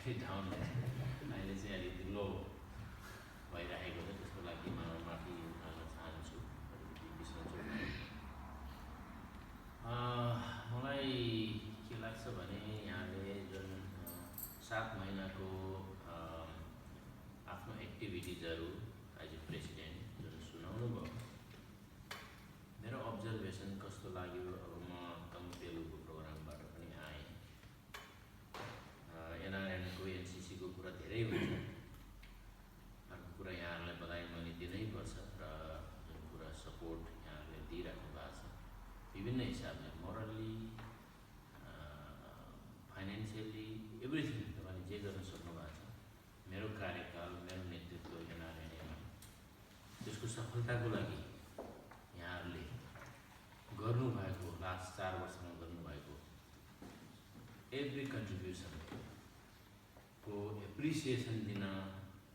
अलिक डाउन अहिले चाहिँ अलिकति लो भइरहेको छ, त्यसको लागि म माफी माग्न चाहन्छु, अलिकति बिसन्चो भएँ। मलाई के लाग्छ भने यहाँले जुन 7 महिनाको आफ्नो एक्टिभिटिजहरू एज ए प्रेसिडेन्ट जुन सुनाउनु भयो, मेरो अब्जर्भेसन कस्तो लाग्यो, अब म तमु तेलुगुको प्रोग्रामबाट पनि आएँ। एनआरएनको एनसिसीको कुरा धेरै हुन्छ, अर्को कुरा यहाँहरूलाई बधाई मैले दिनै पर्छ र जुन कुरा सपोर्ट यहाँहरूले दिइराख्नु भएको छ विभिन्न हिसाबले, मोरल्ली, फाइनेन्सियली, एभ्रिथिङ तपाईँले जे गर्न सक्नु भएको छ। मेरो कार्यकाल, मेरो नेतृत्व एनआरएनमा त्यसको सफलताको लागि यहाँहरूले गर्नुभएको लास्ट 4 वर्षमा गर्नुभएको एभ्री कन्ट्रिब्युसनको एप्रिसिएसन दिन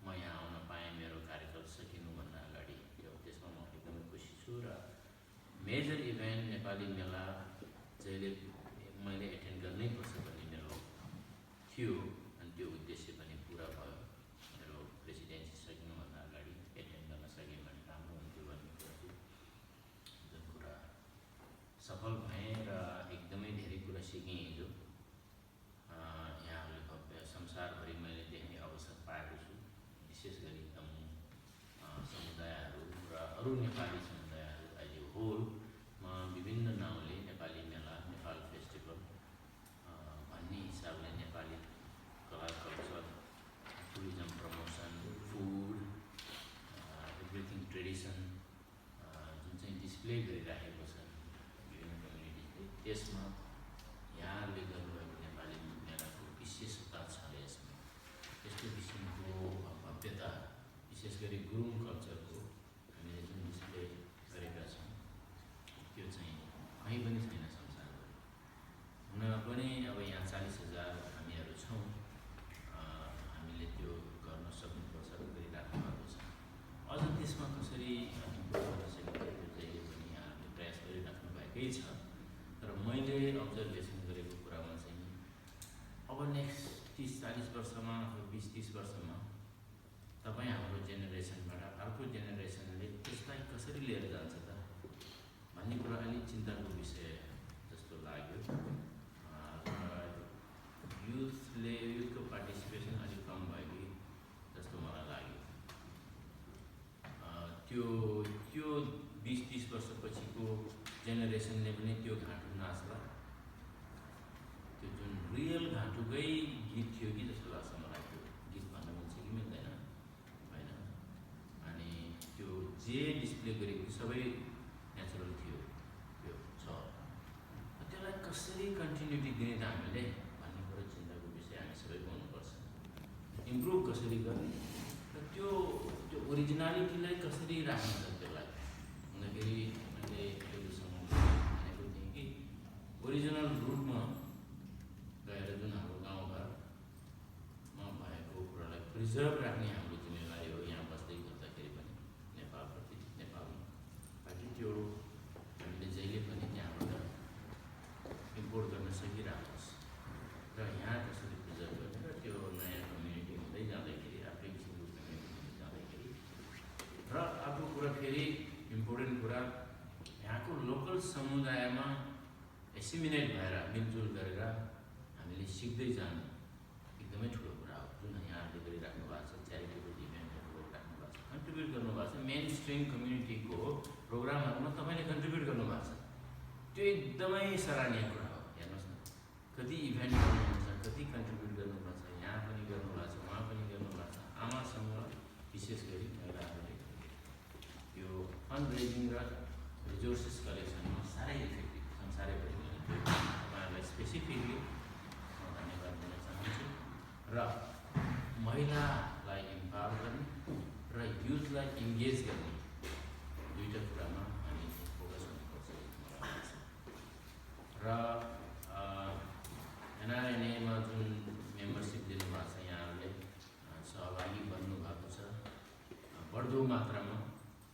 म यहाँ आउन पाएँ। मेरो कार्यकाल सकिनुभन्दा अगाडि त्यसमा म एकदमै खुसी छु। र मेजर इभेन्ट नेपाली मेला जहिले मैले एटेन्ड गर्नै पर्छ भन्ने मेरो थियो, अनि त्यो उद्देश्य पनि पुरा भयो। मेरो प्रेसिडेन्सी सकिनुभन्दा अगाडि एटेन्ड गर्न सकेँ भने राम्रो हुन्थ्यो भन्ने कुरा थियो, जुन कुरा सफल भएँ र एकदमै धेरै कुरा सिकेँ। हिजो यहाँहरूले भव्य संसारभरि मैले देख्ने अवसर पाएको छु, विशेष गरी तमु समुदायहरू र अरू नेपाली समुदायहरू एज ए होल। म विभिन्न नाउँले नेपाली मेला, नेपाल फेस्टिभल भन्ने हिसाबले नेपाली कला, culture, tourism promotion, food, everything tradition जुन चाहिँ डिस्प्ले गरिराखेको छ विभिन्न कम्युनिटीले, त्यसमा यहाँहरूले गर्नुभएको नेपाली मेलाको विशेषता छ। यसमा यस्तो किसिमको भव्यता, विशेष गरी गुरुङ कल्चरको हामीले जुन डिस्प्ले गरेका छौँ त्यो चाहिँ कहीँ पनि छैन संसारभरि। हुन पनि अब यहाँ 40,000 हामीहरू छौँ, हामीले त्यो गर्न सक्नुपर्छ, गरिराख्नु भएको छ। अझ त्यसमा कसरी इम्प्रुभ गर्न सकिन्छ त्यो जहिले पनि यहाँहरूले प्रयास गरिराख्नु भएकै छ। तर मैले अब्जर्भेसन गरेको कुरामा चाहिँ अब नेक्स्ट 30-40 वर्षमा अथवा 20-30 वर्षमा तपाईँ हाम्रो जेनेरेसनबाट अर्को जेनेरेसनले त्यसलाई कसरी लिएर जान्छ त भन्ने कुरा अलिक चिन्ताको विषय जस्तो लाग्यो। युथको पार्टिसिपेसन अलिक कम भयो कि जस्तो मलाई लाग्यो। त्यो 20-30 वर्षपछिको जेनेरेसनले पनि त्यो घाँटो नाच्ला, त्यो जुन रियल घाँटोकै गीत थियो कि जस्तो लाग्छ मलाई। त्यो गीत भन्न मिल्छ कि मिल्दैन, होइन? अनि त्यो जे डिस्प्ले गरेको सबै नेचुरल थियो, त्यो छ। त्यसलाई कसरी कन्टिन्युटी दिने त हामीले भन्ने कुरो चिन्ताको विषय हामी सबैको हुनुपर्छ। इम्प्रुभ कसरी गर्ने र त्यो ओरिजिनालिटीलाई कसरी राख्नु छ त्यसलाई भन्दाखेरि मैले एउटासँग भनेको थिएँ कि ओरिजिनल रुटमा गएर जुन हाम्रो गाउँघरमा भएको कुरालाई प्रिजर्भ राख्ने हाम्रो जिम्मेवारी हो, यहाँ बस्दै गर्दाखेरि पनि नेपालप्रति, नेपालमा। ताकि त्यो हामीले जहिले पनि त्यहाँबाट इम्पोर्ट गर्न सकिरहोस् र यहाँ कसरी प्रिजर्भ गर्ने र त्यो नयाँ कम्युनिटी हुँदै जाँदाखेरि, आफ्नै किसिमको कम्युनिटी हुँदै जाँदाखेरि। र अर्को कुरा फेरि इम्पोर्टेन्ट कुरा, यहाँको लोकल समुदायमा एसिमिनेट भएर मिलजुल गरेर हामीले सिक्दै जानु एकदमै ठुलो कुरा हो। जुन यहाँहरूले गरिराख्नु भएको छ, च्यारिटेबल इभेन्टहरू गरिराख्नु भएको छ, कन्ट्रिब्युट गर्नुभएको छ, मेन स्ट्रिम कम्युनिटीको प्रोग्रामहरूमा तपाईँले कन्ट्रिब्युट गर्नुभएको छ, त्यो एकदमै सराहनीय कुरा हो। हेर्नुहोस् न, कति इभेन्ट गर्नुहुन्छ, कति कन्ट्रिब्युट गर्नुपर्छ, यहाँ पनि गर्नुभएको छ, उहाँ पनि गर्नुभएको छ। आमा समूह, विशेष गरी महिलाहरूले यो फन्ड रेजिङ र रिसोर्सेस कलेक्सनमा साह्रै इफेक्टिभ, संसारैभरि तपाईँहरूलाई स्पेसिफिकली म धन्यवाद दिन चाहन्छु। र महिलालाई इम्पावर गर्ने र युथलाई इन्गेज गर्ने दुईवटा कुरामा हामी फोकस हुनुपर्छ मलाई लाग्छ। र एनआरएनएमा जुन मेम्बरसिप दिनुभएको छ, यहाँहरूले सहभागी बन्नुभएको छ बढ्दो मात्रामा,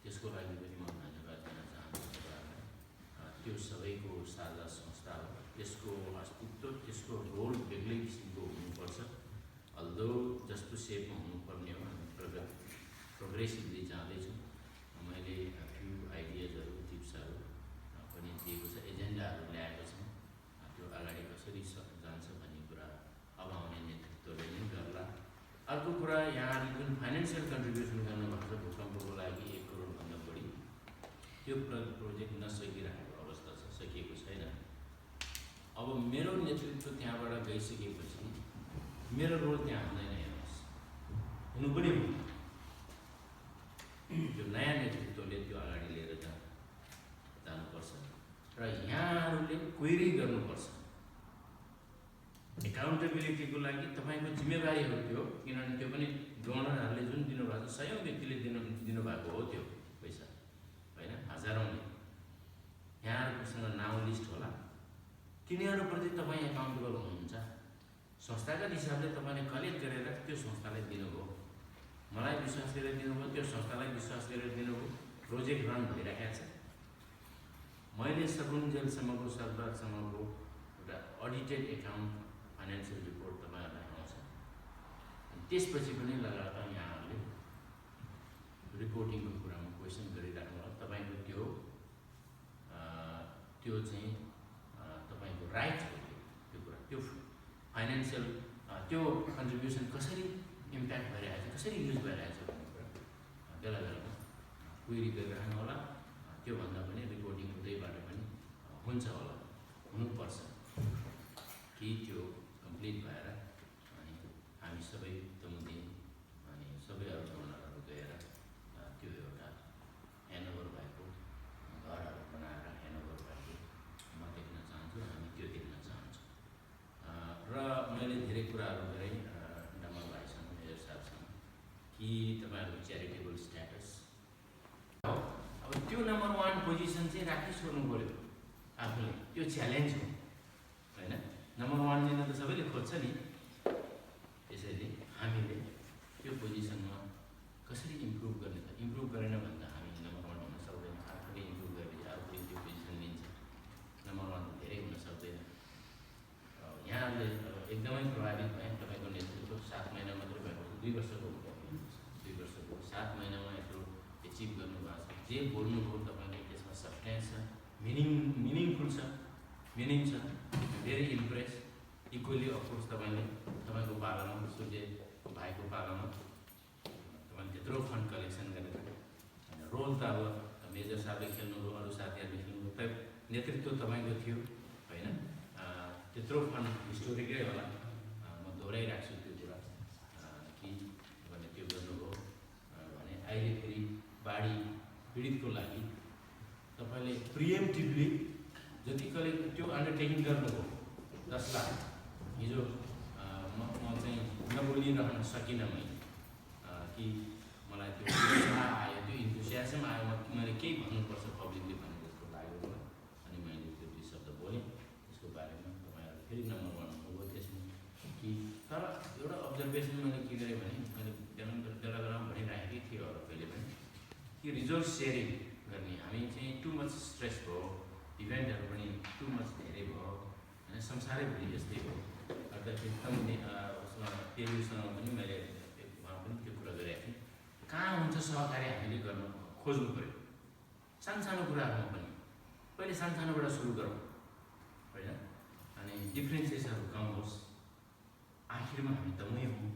त्यसको लागि पनि म धन्यवाद दिन चाहन्छु तपाईँहरूलाई। त्यो सबैको साझा संस्था हो, त्यसको अस्तित्व, त्यसको रोल बेग्लै किसिमको हुनुपर्छ। अल्दो जस्तो सेपमा हुनुपर्ने हो हामी प्रोग्रेसिभली जाँदैछौँ। मैले फ्यु आइडियाजहरू टिप्सहरू पनि दिएको छ, एजेन्डाहरू ल्याएको छौँ। त्यो अगाडि कसरी जान्छ भन्ने कुरा अब आउने नेतृत्वले नै गर्ला। अर्को कुरा, यहाँहरूले जुन फाइनेन्सियल कन्ट्रिब्युसन गर्नुभएको छ भूकम्पको लागि 1 करोडभन्दा बढी, त्यो प्रोजेक्ट नसकिरहेको अवस्था छ, सकिएको छैन। अब मेरो नेतृत्व त्यहाँबाट गइसकेपछि मेरो रोल त्यहाँ हुँदैन। हेर्नुहोस्, हुनु पनि हुँदैन। त्यो नयाँ नेतृत्वले त्यो अगाडि लिएर जानुपर्छ र यहाँहरूले क्वेरी गर्नुपर्छ। एकाउन्टेबिलिटीको लागि तपाईँको जिम्मेवारी हो त्यो, किनभने त्यो पनि डोनरहरूले जुन दिनुभएको छ, सयौँ व्यक्तिले दिनुभएको हो त्यो पैसा, होइन, हजारौँले। यहाँहरूसँग नाउँ लिस्ट होला, तिनीहरूप्रति तपाईँ एकाउन्टेबल हुनुहुन्छ। संस्थागत हिसाबले तपाईँले कलेक्ट गरेर त्यो संस्थालाई दिनुभयो, मलाई विश्वास गरेर दिनुभयो, त्यो संस्थालाई विश्वास गरेर दिनुभयो। प्रोजेक्ट रन भइरहेको छ। मैले सकुन्जेलसम्मको सरकारसम्मको एउटा अडिटेड एकाउन्ट फाइनेन्सियल रिपोर्ट तपाईँहरूलाई आउँछ। त्यसपछि पनि लगातार यहाँहरूले रिपोर्टिङको कुरामा क्वेसन गरिराख्नु होला। तपाईँको त्यो चाहिँ तपाईँको राइट हो। त्यो कुरा, त्यो फाइनेन्सियल त्यो कन्ट्रिब्युसन कसरी इम्प्याक्ट भइरहेको छ, कसरी युज भइरहेको छ भन्ने कुरा बेला बेलामा क्वेरी गरिराख्नु होला। त्योभन्दा पनि रिपोर्टिङ उतैबाट पनि हुन्छ होला, हुनुपर्छ कि त्यो कम्प्लिट भएर अनि हामी सबै तमुदिन अनि सबै अरू डोनरहरू गएर त्यो एउटा ह्यान्डओभर भएको घरहरू बनाएर ह्यान्डओभर भएको म देख्न चाहन्छु, हामी त्यो देख्न चाहन्छौँ। र मैले धेरै कुराहरू गरेँ डमल भाइसँग, मेजर साहबसँग, कि तपाईँहरूको च्यारिटेबल स्ट्याटस। अब त्यो नम्बर 1 पोजिसन चाहिँ राखिसक्नु पऱ्यो आफूले, त्यो च्यालेन्ज हो, होइन। नम्बर 1 लिन त सबैले खोज्छ नि। त्यसैले हामीले त्यो पोजिसनमा कसरी इम्प्रुभ गर्ने त, इम्प्रुभ गरेन भने त हामी नम्बर 1 हुन सक्दैन। आफूले इम्प्रुभ गरेपछि आफूले त्यो पोजिसन लिन्छ। नम्बर 1 धेरै हुन सक्दैन। यहाँहरूले एकदमै प्रभावित भए। तपाईँको नेतृत्व 7 महिना मात्रै भएको, 2 वर्षको हो, 2 वर्षको 7 महिनामा यत्रो एचिभ गर्नुभएको छ। जे बोल्नुभयो तपाईँले त्यसमा सब्सटेन्स छ, मिनिङफुल छ, मिनिङ छ। Very impress. इक्वली अफकोर्स तपाईँको पालामा, सूर्य भाइको पालामा तपाईँले त्यत्रो फन्ड कलेक्सन गरेर रोल त अब मेजर साहबले खेल्नुभयो, अरू साथीहरूले खेल्नुभयो, त नेतृत्व तपाईँको थियो, होइन। त्यत्रो फन्ड हिस्टोरिकै होला, म दोहोऱ्याइराख्छु त्यो कुरा कि तपाईँले त्यो गर्नुभयो भने अहिले फेरि बाढी पीडितको लागि तपाईँले प्रिएम्टिभली जति त्यो अन्डरटेकिङ गर्नुभयो 10 लाख। हिजो म चाहिँ नबोलिरहन सकिनँ कि मलाई त्यो उत्साह आयो, त्यो इन्थुसियाजम आयो, मैले केही भन्नुपर्छ पब्लिकले भन्ने जस्तो लाग्यो मलाई। अनि मैले त्यो 2 शब्द बोलेँ त्यसको बारेमा। तपाईँहरू फेरि नम्बर 1 हुनुभयो त्यसमा कि। तर एउटा अब्जर्भेसन मैले के गरेँ भने, मैले बेला बेलामा भनिराखेकै थिएँ अरू कहिले पनि, कि रिसोर्स सेयरिङ गर्ने हामी चाहिँ टु मच स्ट्रेस भयो, इभेन्टहरू पनि टु मच धेरै भयो, होइन। संसारैभरि यस्तै हो। अर्थात् एकदम उसमा पेरुसँग पनि मैले उहाँ पनि त्यो कुरा गरेको थिएँ, कहाँ हुन्छ सहकारी हामीले गर्न खोज्नु पऱ्यो। सानो कुराहरूमा पनि पहिले सानोबाट सुरु गरौँ, होइन। अनि डिफ्रेन्सेसहरू कम होस्। आखिरमा हामी तमै हौँ,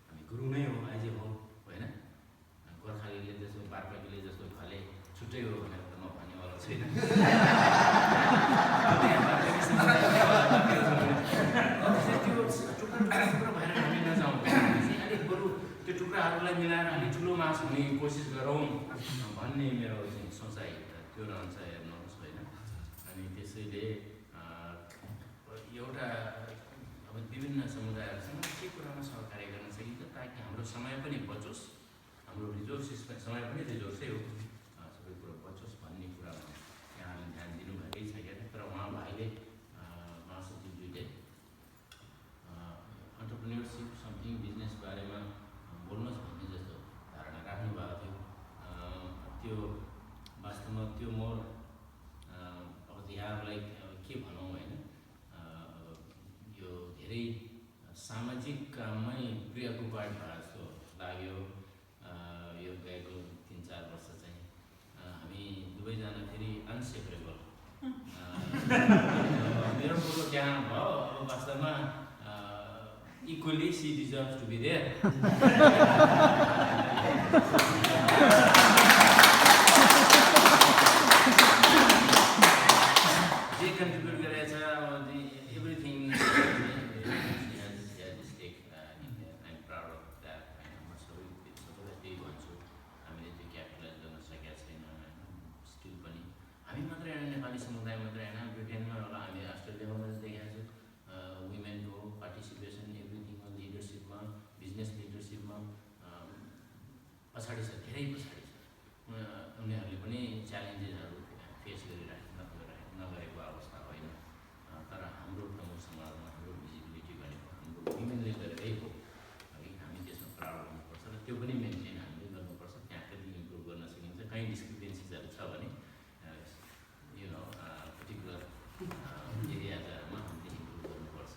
हामी गुरु नै हो, अझै हो, होइन। गोर्खालीले जस्तो, बारपाकीले जस्तो खले छुट्टै हो भनेर त म भन्नेवाला छैन। टुक्रा भएर हामी नजाउँ, अलिक बरु त्यो टुक्राहरूलाई मिलाएर अलिक ठुलो मास हुने कोसिस गरौँ भन्ने मेरो चाहिँ सोचाइ त्यो रहन्छ। हेर्नुहोस्, होइन। अनि त्यसैले एउटा अब विभिन्न समुदायहरूसँग के कुरामा सहकार्य गर्न सकिन्छ ताकि हाम्रो समय पनि बचोस्, हाम्रो रिसोर्सेस समय पनि रिसोर्सै हो, सबै कुरो बचोस् भन्ने कुरामा यहाँले ध्यान दिनुभएकै छ क्या। तर उहाँ भाइले महासचिवज्यूले अन्टरप्रेन्योरसिप समथिङ बिजनेस बारेमा बोल्नुहोस् भन्ने जस्तो धारणा राख्नु भएको थियो। त्यो वास्तवमा त्यो मोर अब यहाँहरूलाई के भनौँ, होइन। यो धेरै सामाजिक काममै मेरो कुरो त्यहाँ भयो। अब वास्तवमा equally she deserve to be there. जे कन्ट्रिब्युट गरेछ everything take I'm proud of that होइन। म सबैलाई त्यही भन्छु, हामीले त्यो क्यापिटलाइज गर्न सकेका छैन होइन। स्टिल पनि हामी मात्रै होइन, नेपाली समुदाय मात्रै होइन, ब्रिटेनमा होला, हामी अस्ट्रेलियामा पनि देखेका छौँ वुमेनको पार्टिसिपेसन एभ्रिथिङमा, लिडरसिपमा, बिजनेस लिडरसिपमा पछाडि छ, धेरै पछाडि छ। उनीहरूले पनि च्यालेन्जेसहरू फेस नगरेको अवस्था होइन। तर हाम्रो प्रमुख समाजमा हाम्रो भिजिबिलिटी भनेको हाम्रो वुमेनले गरेरै हो है। हामी त्यसमा प्राउड हुनुपर्छ र त्यो पनि मेन्टेन हामीले गर्नुपर्छ। त्यहाँ कति इम्प्रुभ गर्न सकिन्छ, कहीँ डिस्क्रिपेन्सिजहरू छ भने पर्टिकुलर एरियाजहरूमा हामीले इम्प्रुभ गर्नुपर्छ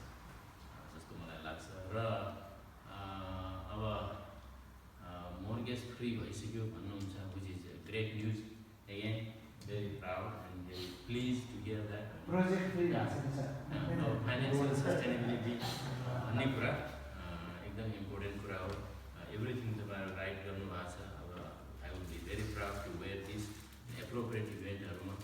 जस्तो मलाई लाग्छ। र अब मोर्गेज फ्री भइसक्यो भन्नुहुन्छ, which is great news. Again very proud and very pleased to hear that. Project free financial sustainability भन्ने कुरा एकदम इम्पोर्टेन्ट कुरा हो। एभ्रिथिङ तपाईँहरू राइट गर्नुभएको छ। अब I would be very proud to wear this appropriate इभेन्टहरूमा